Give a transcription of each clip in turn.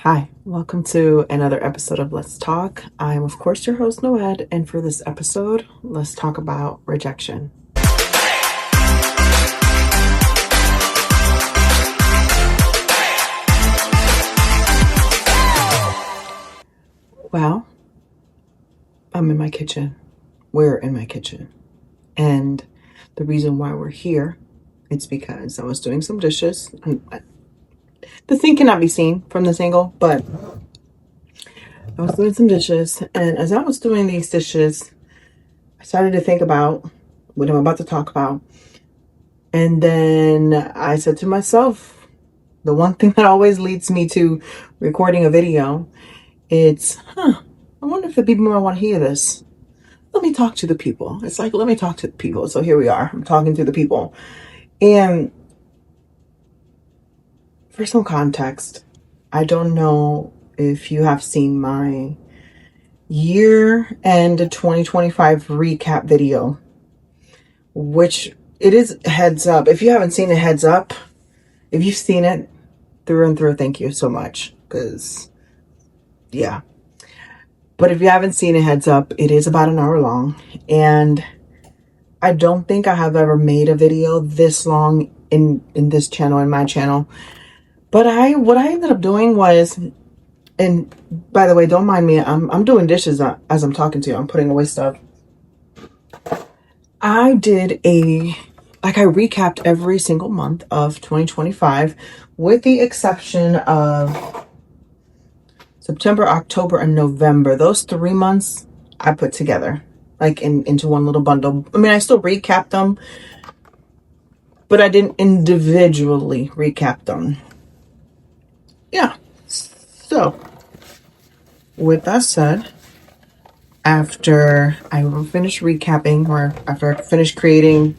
Hi, welcome to another episode of Let's Talk. I'm, of course, your host, Noed, and for this episode, let's talk about rejection. Well, I'm in my kitchen. We're in my kitchen. And the reason why we're here, it's because I was doing some dishes. The thing cannot be seen from this angle, but I was doing some dishes, and as I was doing these dishes, I started to think about what I'm about to talk about. And then I said to myself, the one thing that always leads me to recording a video, I wonder if the people might want to hear this. Let me talk to the people. It's like, let me talk to the people. So here we are. I'm talking to the people. And for some context, I don't know if you have seen my year end 2025 recap video, which it is heads up. If you haven't seen it, heads up. If you've seen it through and through, thank you so much. Because, yeah. But if you haven't seen it, heads up, it is about an hour long. And I don't think I have ever made a video this long in this channel, in my channel. But what I ended up doing was, and by the way, don't mind me, I'm doing dishes as I'm talking to you. I'm putting away stuff. I recapped every single month of 2025 with the exception of September, October, and November. Those 3 months I put together into one little bundle. I mean, I still recapped them, but I didn't individually recap them. Yeah. So, with that said, after I finished recapping, or after I finished creating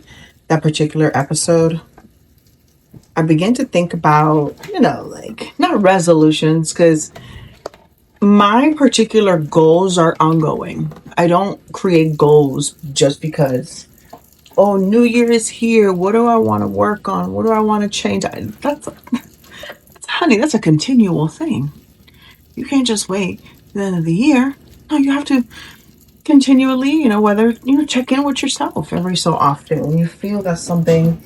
that particular episode, I began to think about, not resolutions, because my particular goals are ongoing. I don't create goals just because, oh, New Year is here. What do I want to work on? What do I want to change? Honey, that's a continual thing. You can't just wait the end of the year. No, you have to continually, check in with yourself every so often when you feel that something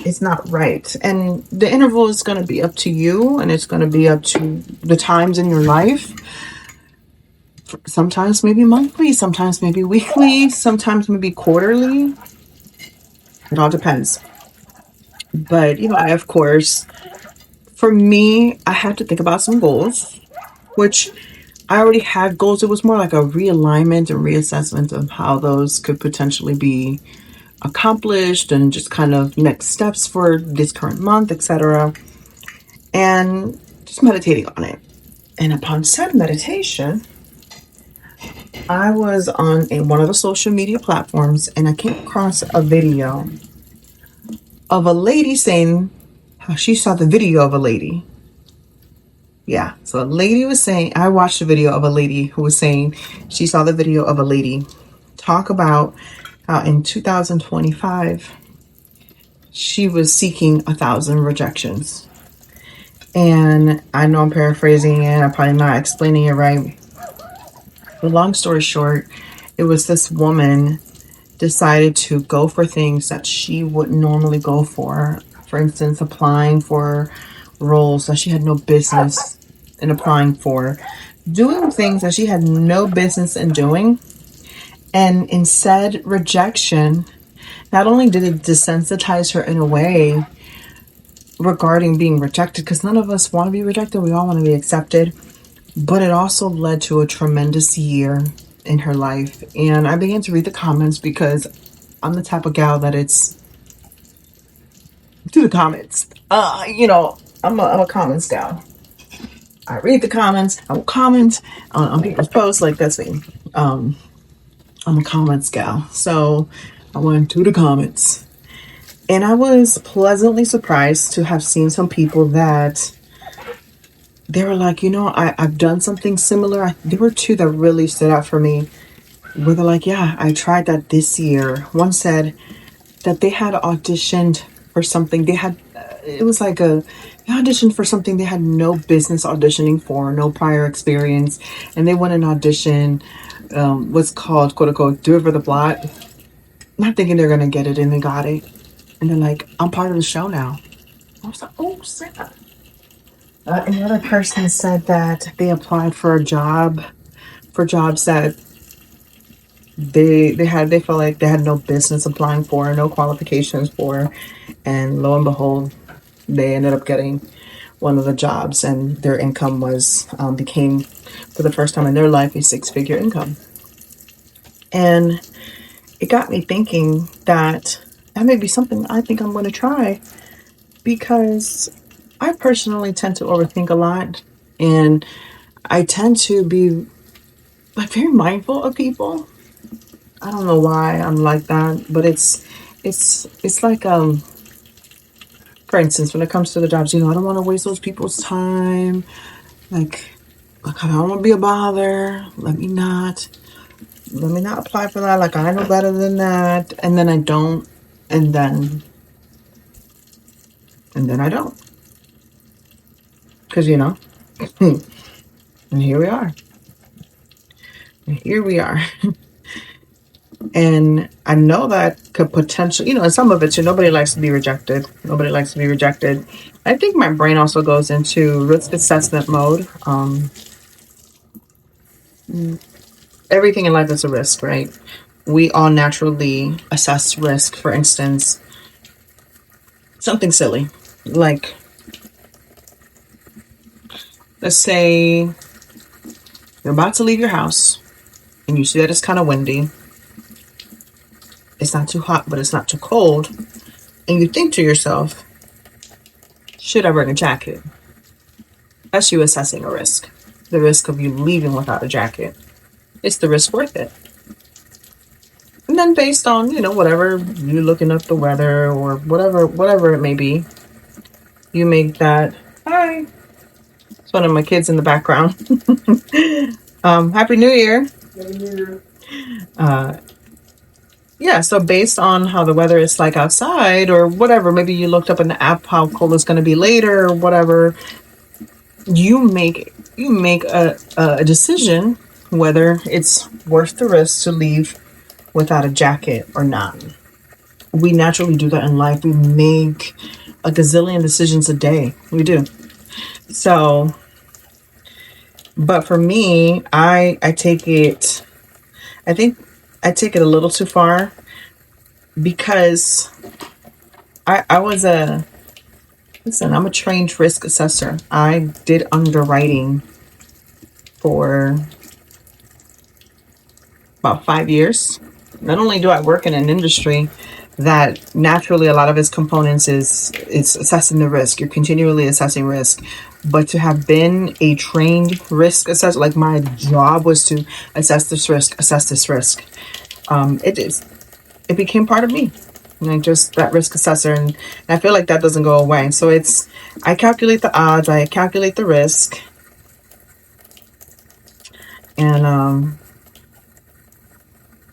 is not right. And the interval is going to be up to you, and it's going to be up to the times in your life. Sometimes maybe monthly, sometimes maybe weekly, sometimes maybe quarterly. It all depends. But, of course, for me, I had to think about some goals, which I already had goals. It was more like a realignment and reassessment of how those could potentially be accomplished and just kind of next steps for this current month, etc. And just meditating on it. And upon said meditation, I was on one of the social media platforms, and I came across a video of a lady saying how she saw the video of a lady. Yeah, so a lady was saying, I watched a video of a lady who was saying she saw the video of a lady talk about how in 2025, she was seeking 1,000 rejections. And I know I'm paraphrasing it, I'm probably not explaining it right. But long story short, it was this woman decided to go for things that she wouldn't normally go for. For instance, applying for roles that she had no business in applying for, doing things that she had no business in doing. And in said rejection, not only did it desensitize her in a way regarding being rejected, because none of us want to be rejected, we all want to be accepted, but it also led to a tremendous year in her life. And I began to read the comments because I'm the type of gal that it's to the comments. I'm a comments gal. I read the comments. I will comment on people's posts. Like, that's me. I'm a comments gal. So I went to the comments. And I was pleasantly surprised to have seen some people that they were like, I've done something similar. There were two that really stood out for me, where they're like, yeah, I tried that this year. One said that they had auditioned for something. They had it was like a they auditioned for something they had no business auditioning for, no prior experience, and they went and auditioned what's called quote unquote do it for the plot, not thinking they're gonna get it, and they got it, and they're like, I'm part of the show now. I was like, oh snap. Another person said that they applied for a job for jobs that they felt like they had no business applying for, no qualifications for, and lo and behold, they ended up getting one of the jobs, and their income was became for the first time in their life a six-figure income. And it got me thinking that that may be something I think I'm going to try, because I personally tend to overthink a lot, and I tend to be like very mindful of people. I don't know why I'm like that, but it's like for instance, when it comes to the jobs, I don't want to waste those people's time. Like, I don't want to be a bother. Let me not apply for that. Like, I know better than that. And then I don't. And then I don't. Because, and here we are. And here we are. And I know that could potentially, and some of it too, nobody likes to be rejected. Nobody likes to be rejected. I think my brain also goes into risk assessment mode. Everything in life is a risk, right? We all naturally assess risk. For instance, something silly, like, let's say you're about to leave your house and you see that it's kind of windy. It's not too hot, but it's not too cold. And you think to yourself, should I bring a jacket? That's you assessing a risk. The risk of you leaving without a jacket. Is the risk worth it? And then based on, whatever, you looking up the weather or whatever it may be, you make that, hi, it's one of my kids in the background. Happy New Year. Happy New Year. Yeah, so based on how the weather is like outside or whatever, maybe you looked up in the app how cold it's going to be later or whatever, you make a decision whether it's worth the risk to leave without a jacket or not. We naturally do that in life. We make a gazillion decisions a day. We do. So, but for me, I take it, I think I take it a little too far, because I'm a trained risk assessor. I did underwriting for about 5 years. Not only do I work in an industry that naturally a lot of its components is assessing the risk. You're continually assessing risk. But to have been a trained risk assessor, like my job was to assess this risk. It became part of me. Like, just that risk assessor, and I feel like that doesn't go away. So I calculate the odds, I calculate the risk, and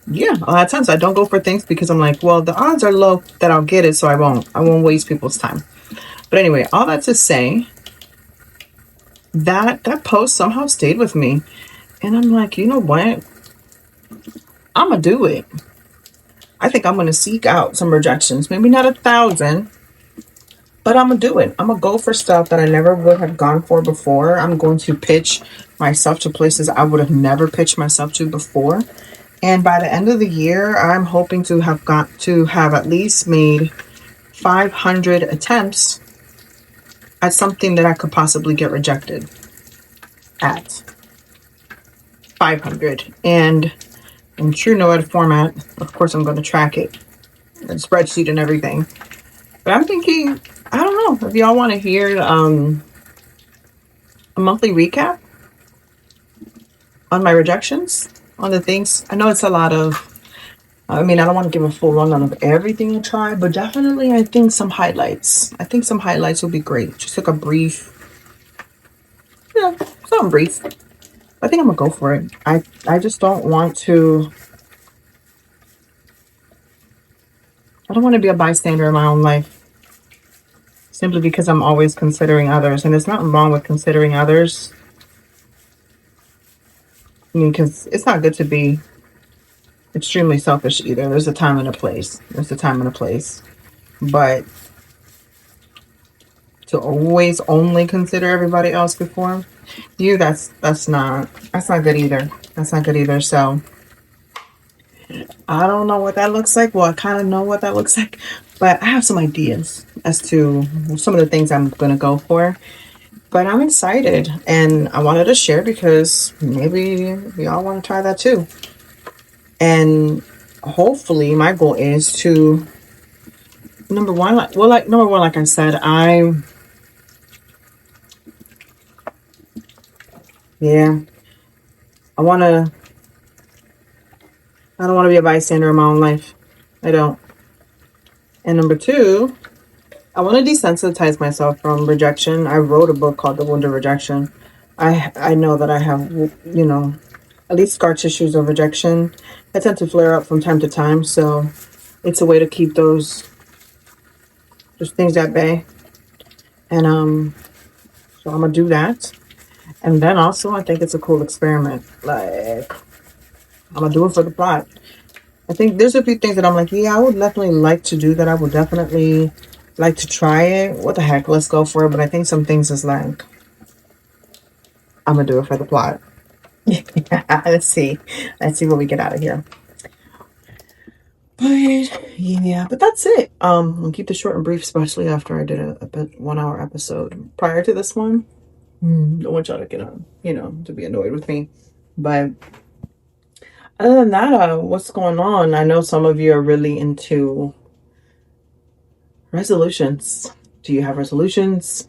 yeah, a lot of times I don't go for things because I'm like, well, the odds are low that I'll get it, so I won't waste people's time. But anyway, all that to say, that post somehow stayed with me, and I'm like, you know what? I'm gonna do it. I think I'm gonna seek out some rejections, maybe not 1,000, but I'm gonna do it. I'm gonna go for stuff that I never would have gone for before. I'm going to pitch myself to places I would have never pitched myself to before. And by the end of the year, I'm hoping to have at least made 500 attempts at something that I could possibly get rejected at. 500. And in true NOED format, of course, I'm going to track it, and spreadsheet and everything. But I'm thinking, I don't know if y'all want to hear a monthly recap on my rejections, on the things. I know it's a lot of, I don't want to give a full rundown of everything I tried, but definitely I think some highlights. I think some highlights will be great. Just like a brief, something brief. I think I'm going to go for it. I just don't want to, I don't want to be a bystander in my own life. simply because I'm always considering others. And there's nothing wrong with considering others. I mean, because it's not good to be extremely selfish either. There's a time and a place. There's a time and a place. But to always only consider everybody else before you, that's not good either. That's not good either. So I don't know what that looks like. Well, I kind of know what that looks like, but I have some ideas as to some of the things I'm going to go for. But I'm excited and I wanted to share because maybe y'all want to try that too. And hopefully my goal is to, number one, like I said, yeah, I don't want to be a bystander in my own life. I don't. And number two, I want to desensitize myself from rejection. I wrote a book called The Wound of Rejection. I know that I have, at least scar tissues of rejection. I tend to flare up from time to time, so it's a way to keep those things at bay. And so I'm gonna do that. And then also, I think it's a cool experiment. Like, I'm gonna do it for the plot. I think there's a few things that I'm like, yeah, I would definitely like to do that. I would definitely like to try it. What the heck? Let's go for it. But I think some things is like, I'm gonna do it for the plot. Let's see. Let's see what we get out of here. But yeah, but that's it. I'll keep this short and brief, especially after I did a 1 hour episode prior to this one. Don't want y'all to get on, to be annoyed with me. But other than that, what's going on? I know some of you are really into resolutions. Do you have resolutions?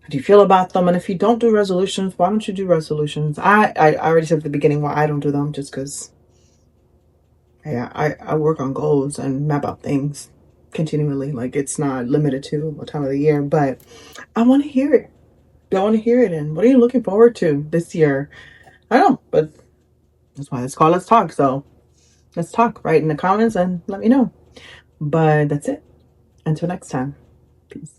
How do you feel about them? And if you don't do resolutions, why don't you do resolutions? I already said at the beginning why I don't do them, just because I work on goals and map out things continually. Like, it's not limited to what time of the year, but I want to hear it. I want to hear it. And what are you looking forward to this year? I don't know, but that's why it's called Let's Talk. So let's talk. Write in the comments and let me know. But that's it. Until next time. Peace.